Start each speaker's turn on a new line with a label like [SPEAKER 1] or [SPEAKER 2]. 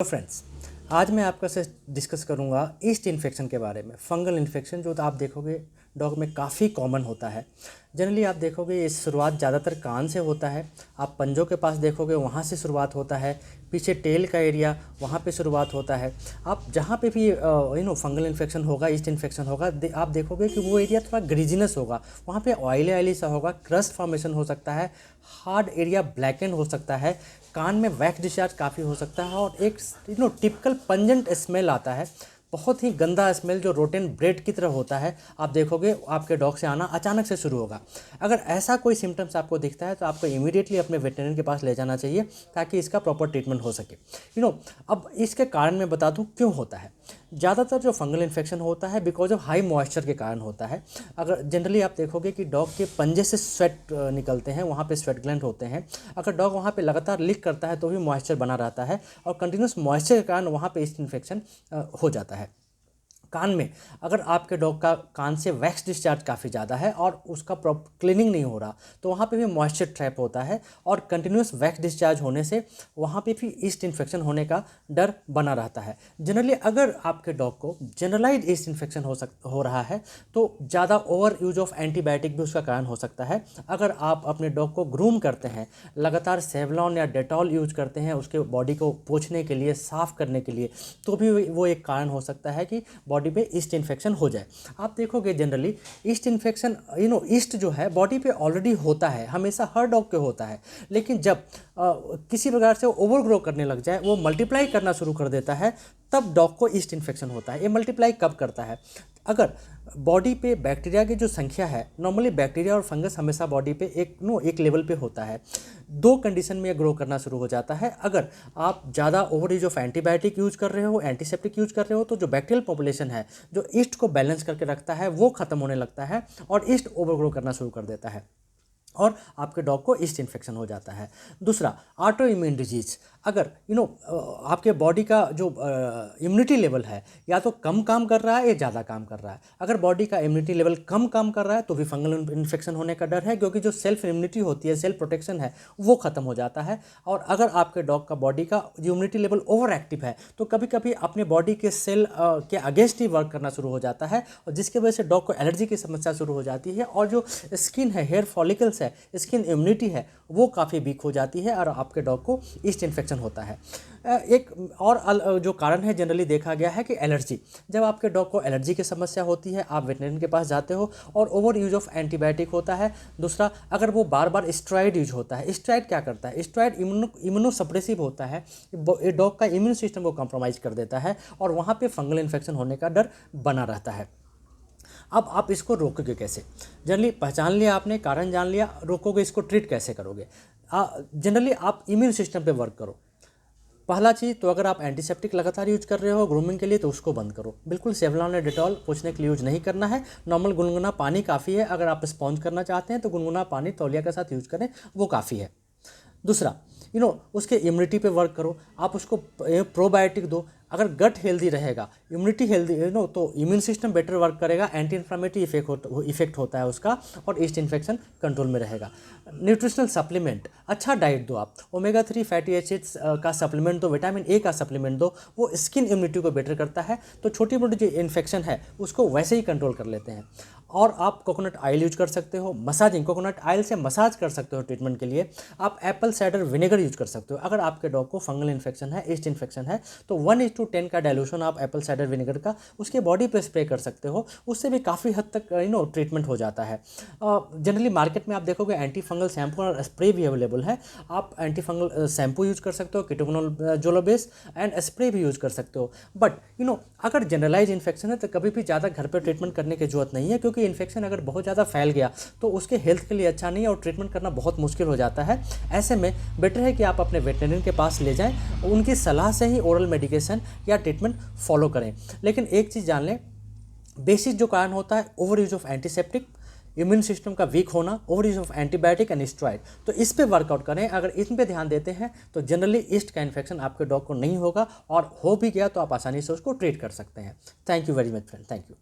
[SPEAKER 1] तो फ्रेंड्स, आज मैं आपका से डिस्कस करूंगा ईस्ट इन्फेक्शन के बारे में। फंगल इन्फेक्शन जो आप देखोगे डॉग में काफ़ी कॉमन होता है। जनरली आप देखोगे ये शुरुआत ज़्यादातर कान से होता है। आप पंजों के पास देखोगे वहाँ से शुरुआत होता है, पीछे टेल का एरिया वहाँ पे शुरुआत होता है। आप जहाँ पे भी फंगल इन्फेक्शन होगा, ईस्ट इन्फेक्शन होगा, आप देखोगे कि वो एरिया थोड़ा ग्रीजिनस होगा, वहाँ पे ऑयली ऑयली सा होगा, क्रस्ट फॉर्मेशन हो सकता है, हार्ड एरिया ब्लैकन हो सकता है, कान में वैक्स डिस्चार्ज काफ़ी हो सकता है और एक टिपिकल पंजेंट स्मेल आता है, बहुत ही गंदा स्मेल जो रोटेन ब्रेड की तरह होता है। आप देखोगे आपके डॉग से आना अचानक से शुरू होगा। अगर ऐसा कोई सिम्टम्स आपको दिखता है तो आपको इमीडिएटली अपने वेटरनरी के पास ले जाना चाहिए ताकि इसका प्रॉपर ट्रीटमेंट हो सके। अब इसके कारण मैं बता दूं क्यों होता है। ज़्यादातर जो फंगल इन्फेक्शन होता है बिकॉज ऑफ हाई मॉइस्चर के कारण होता है। अगर जनरली आप देखोगे कि डॉग के पंजे से स्वेट निकलते हैं, वहाँ पे स्वेट ग्लैंड होते हैं। अगर डॉग वहाँ पे लगातार लीक करता है तो भी मॉइस्चर बना रहता है और कंटिन्यूस मॉइस्चर के कारण वहाँ पे ईस्ट इन्फेक्शन हो जाता है। कान में अगर आपके डॉग का कान से वैक्स डिस्चार्ज काफ़ी ज़्यादा है और उसका प्रॉपर क्लीनिंग नहीं हो रहा तो वहाँ पे भी मॉइस्चर ट्रैप होता है और कंटिन्यूस वैक्स डिस्चार्ज होने से वहाँ पे भी ईस्ट इन्फेक्शन होने का डर बना रहता है। जनरली अगर आपके डॉग को जनरलाइज ईस्ट इन्फेक्शन हो रहा है तो ज़्यादा ओवर यूज ऑफ एंटीबायोटिक भी उसका कारण हो सकता है। अगर आप अपने डॉग को ग्रूम करते हैं, लगातार सेवलॉन या डेटॉल यूज करते हैं उसके बॉडी को पोंछने के लिए, साफ़ करने के लिए, तो भी वो एक कारण हो सकता है कि बॉडी पे ईस्ट इन्फेक्शन हो जाए। आप देखोगे जनरली ईस्ट इन्फेक्शन ईस्ट जो है बॉडी पे ऑलरेडी होता है, हमेशा हर डॉग के होता है, लेकिन जब किसी प्रकार से ओवर ग्रो करने लग जाए, वो मल्टीप्लाई करना शुरू कर देता है, तब डॉग को ईस्ट इन्फेक्शन होता है। ये मल्टीप्लाई कब करता है? अगर बॉडी पे बैक्टीरिया की जो संख्या है, नॉर्मली बैक्टीरिया और फंगस हमेशा बॉडी पे एक लेवल पे होता है। दो कंडीशन में ग्रो करना शुरू हो जाता है। अगर आप ज़्यादा over use of antibiotic use कर रहे हो, एंटीसेप्टिक यूज कर रहे हो, तो जो बैक्टीरियल पॉपुलेशन है जो ईस्ट को बैलेंस करके रखता है वो खत्म होने लगता है और ईस्ट ओवर ग्रो करना शुरू कर देता है और आपके डॉग को ईस्ट इन्फेक्शन हो जाता है। दूसरा, ऑटो इम्यून डिजीज। अगर आपके बॉडी का जो इम्यूनिटी लेवल है या तो कम काम कर रहा है या ज़्यादा काम कर रहा है। अगर बॉडी का इम्यूनिटी लेवल कम काम कर रहा है तो भी फंगल इन्फेक्शन होने का डर है, क्योंकि जो सेल्फ इम्यूनिटी होती है, सेल्फ प्रोटेक्शन है, वो खत्म हो जाता है। और अगर आपके डॉग का बॉडी का इम्यूनिटी लेवल ओवर एक्टिव है तो कभी कभी अपने बॉडी के सेल के अगेंस्ट ही वर्क करना शुरू हो जाता है और जिसकी वजह से डॉग को एलर्जी की समस्या शुरू हो जाती है और जो स्किन है, हेयर फॉलिकल्स है, स्किन इम्यूनिटी है, वो काफ़ी वीक हो जाती है और आपके डॉग को ईस्ट इन्फेक्शन होता है। एक और जो कारण है जनरली देखा गया है कि एलर्जी। जब आपके डॉग को एलर्जी की समस्या होती है, आप वेटरनरी के पास जाते हो और ओवर यूज ऑफ एंटीबायोटिक होता है। दूसरा, अगर वो बार बार स्टेरॉइड यूज होता है। स्टेरॉइड क्या करता है? स्टेरॉइड इम्यूनोसप्रेसिव होता है, डॉग का इम्यून सिस्टम को कॉम्प्रोमाइज़ कर देता है और वहाँ पे फंगल इन्फेक्शन होने का डर बना रहता है। अब आप इसको रोकोगे कैसे? जनरली पहचान लिया आपने, कारण जान लिया, रोकोगे इसको ट्रीट कैसे करोगे? जनरली आप इम्यून सिस्टम पे वर्क करो। पहला चीज़ तो अगर आप एंटीसेप्टिक लगातार यूज कर रहे हो ग्रूमिंग के लिए तो उसको बंद करो। बिल्कुल सेवलॉन या डेटॉल पोंछने के लिए यूज नहीं करना है। नॉर्मल गुनगुना पानी काफ़ी है। अगर आप स्पॉन्ज करना चाहते हैं तो गुनगुना पानी तौलिया के साथ यूज करें, वो काफ़ी है। दूसरा, उसके इम्यूनिटी पे वर्क करो। आप उसको प्रोबायोटिक दो। अगर गट हेल्दी रहेगा, इम्यूनिटी हेल्दी तो इम्यून सिस्टम बेटर वर्क करेगा, एंटी इन्फ्लामेटरी इफेक्ट होता है उसका और ईस्ट इन्फेक्शन कंट्रोल में रहेगा। न्यूट्रिशनल सप्लीमेंट, अच्छा डाइट दो आप, ओमेगा 3 फैटी एसिड्स का सप्लीमेंट दो, विटामिन ए का सप्लीमेंट दो, वो स्किन इम्यूनिटी को बेटर करता है। तो छोटी मोटी जो इन्फेक्शन है उसको वैसे ही कंट्रोल कर लेते हैं। और आप कोकोनट ऑयल यूज कर सकते हो, मसाजिंग, कोकोनट ऑयल से मसाज कर सकते हो ट्रीटमेंट के लिए। आप एप्पल साइडर विनेगर यूज कर सकते हो। अगर आपके डॉग को फंगल इन्फेक्शन है, ईस्ट इन्फेक्शन है, तो 1:10 का डाइल्यूशन आप एप्पल साइडर विनेगर का उसके बॉडी पे स्प्रे कर सकते हो। उससे भी काफ़ी हद तक ट्रीटमेंट हो जाता है। जनरली मार्केट में आप देखोगे एंटी फंगल शैम्पू और स्प्रे भी अवेलेबल है। आप एंटी फंगल शैम्पू यूज कर सकते हो, कीटोकोनोल जोलोबेस, एंड स्प्रे भी यूज कर सकते हो। बट अगर जनरलाइज इन्फेक्शन है तो कभी भी ज़्यादा घर पर ट्रीटमेंट करने की जरूरत नहीं है, क्योंकि इन्फेक्शन अगर बहुत ज़्यादा फैल गया तो उसके हेल्थ के लिए अच्छा नहीं है और ट्रीटमेंट करना बहुत मुश्किल हो जाता है। ऐसे में बेटर है कि आप अपने वेटरनरी के पास ले जाएं, उनकी सलाह से ही ओरल मेडिकेशन या ट्रीटमेंट फॉलो करें। लेकिन एक चीज़ जान लें, बेसिक जो कारण होता है over use of antiseptic, immune system का वीक होना, over use of antibiotic and steroid, तो इस पे वर्कआउट करें। अगर इन पे ध्यान देते हैं तो जनरली ईस्ट का इन्फेक्शन आपके डॉग को नहीं होगा और हो भी गया तो आप आसानी से उसको ट्रीट कर सकते हैं। Thank you very much friend, thank you.